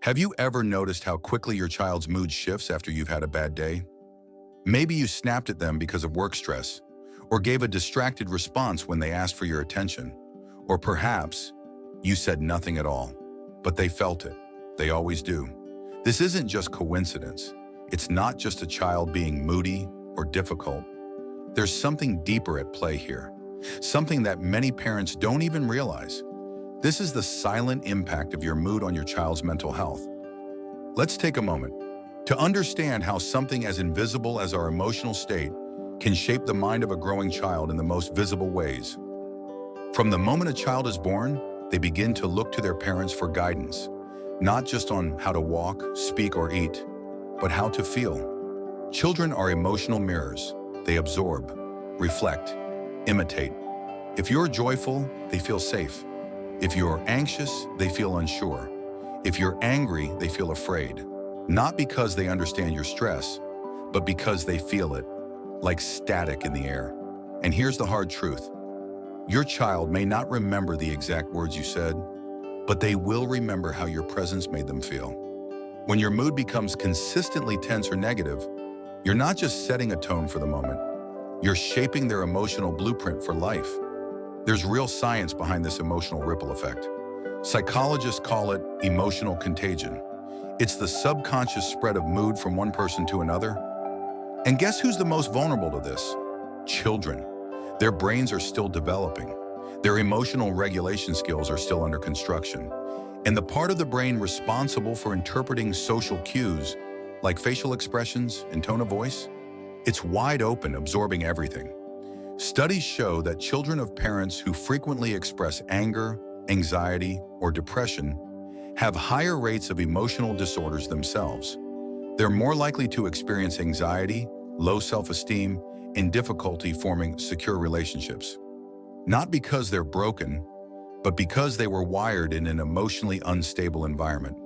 Have you ever noticed how quickly your child's mood shifts after you've had a bad day? Maybe you snapped at them because of work stress, or gave a distracted response when they asked for your attention, or perhaps you said nothing at all, but they felt it. They always do. This isn't just coincidence. It's not just a child being moody or difficult. There's something deeper at play here, something that many parents don't even realize. This is the silent impact of your mood on your child's mental health. Let's take a moment to understand how something as invisible as our emotional state can shape the mind of a growing child in the most visible ways. From the moment a child is born, they begin to look to their parents for guidance, not just on how to walk, speak, or eat, but how to feel. Children are emotional mirrors. They absorb, reflect, imitate. If you're joyful, they feel safe. If you're anxious, they feel unsure. If you're angry, they feel afraid. Not because they understand your stress, but because they feel it, like static in the air. And here's the hard truth. Your child may not remember the exact words you said, but they will remember how your presence made them feel. When your mood becomes consistently tense or negative, you're not just setting a tone for the moment. You're shaping their emotional blueprint for life. There's real science behind this emotional ripple effect. Psychologists call it emotional contagion. It's the subconscious spread of mood from one person to another. And guess who's the most vulnerable to this? Children. Their brains are still developing. Their emotional regulation skills are still under construction. And the part of the brain responsible for interpreting social cues, like facial expressions and tone of voice, it's wide open, absorbing everything. Studies show that children of parents who frequently express anger, anxiety, or depression have higher rates of emotional disorders themselves. They're more likely to experience anxiety, low self-esteem, and difficulty forming secure relationships. Not because they're broken, but because they were wired in an emotionally unstable environment.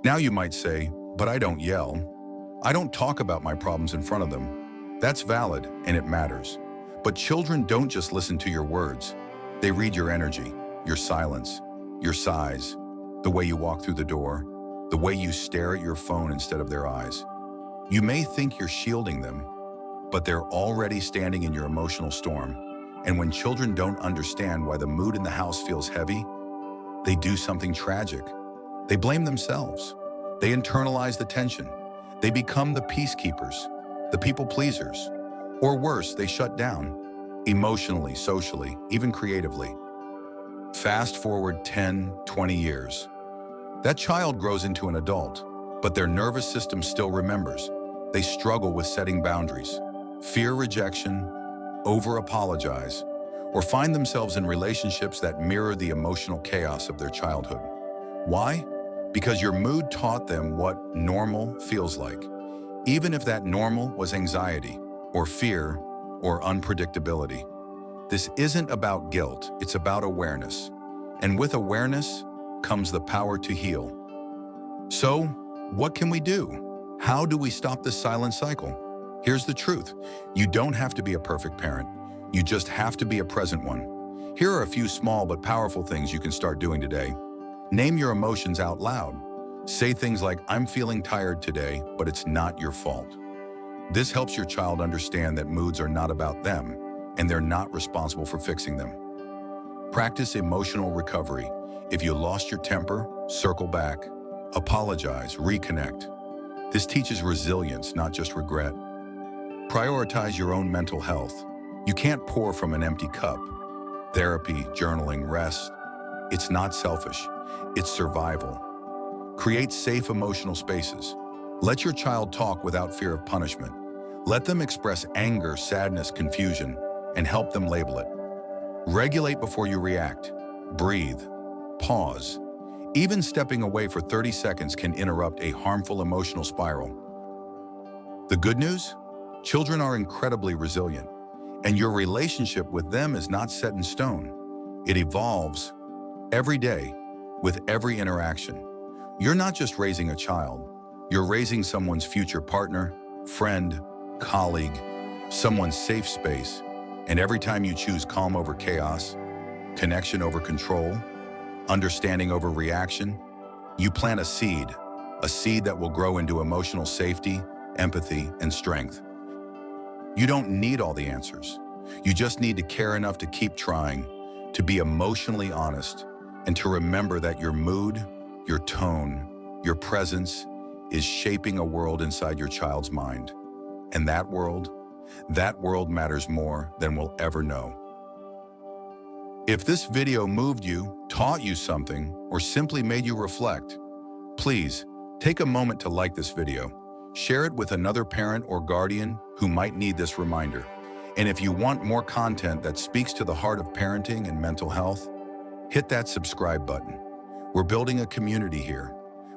Now you might say, but I don't yell. I don't talk about my problems in front of them. That's valid, and it matters. But children don't just listen to your words. They read your energy, your silence, your sighs, the way you walk through the door, the way you stare at your phone instead of their eyes. You may think you're shielding them, but they're already standing in your emotional storm. And when children don't understand why the mood in the house feels heavy, they do something tragic. They blame themselves. They internalize the tension. They become the peacekeepers, the people pleasers. Or worse, they shut down, emotionally, socially, even creatively. Fast forward 10, 20 years. That child grows into an adult, but their nervous system still remembers. They struggle with setting boundaries, fear rejection, over-apologize, or find themselves in relationships that mirror the emotional chaos of their childhood. Why? Because your mood taught them what normal feels like, even if that normal was anxiety, or fear, or unpredictability. This isn't about guilt, it's about awareness. And with awareness comes the power to heal. So, what can we do? How do we stop this silent cycle? Here's the truth. You don't have to be a perfect parent. You just have to be a present one. Here are a few small but powerful things you can start doing today. Name your emotions out loud. Say things like, I'm feeling tired today, but it's not your fault. This helps your child understand that moods are not about them, and they're not responsible for fixing them. Practice emotional recovery. If you lost your temper, circle back, apologize, reconnect. This teaches resilience, not just regret. Prioritize your own mental health. You can't pour from an empty cup. Therapy, journaling, rest. It's not selfish, it's survival. Create safe emotional spaces. Let your child talk without fear of punishment. Let them express anger, sadness, confusion, and help them label it. Regulate before you react. Breathe. Pause. Even stepping away for 30 seconds can interrupt a harmful emotional spiral. The good news? Children are incredibly resilient, and your relationship with them is not set in stone. It evolves every day with every interaction. You're not just raising a child. You're raising someone's future partner, friend, colleague, someone's safe space. And every time you choose calm over chaos, connection over control, understanding over reaction, You plant a seed that will grow into emotional safety, empathy, and strength. You don't need all the answers. You just need to care enough to keep trying, to be emotionally honest, and to remember that your mood, your tone, your presence is shaping a world inside your child's mind. And that world matters more than we'll ever know. If this video moved you, taught you something, or simply made you reflect, please take a moment to like this video. Share it with another parent or guardian who might need this reminder. And if you want more content that speaks to the heart of parenting and mental health, hit that subscribe button. We're building a community here,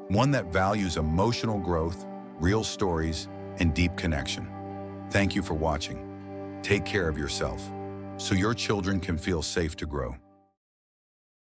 one that values emotional growth, real stories, and deep connection. Thank you for watching. Take care of yourself so your children can feel safe to grow.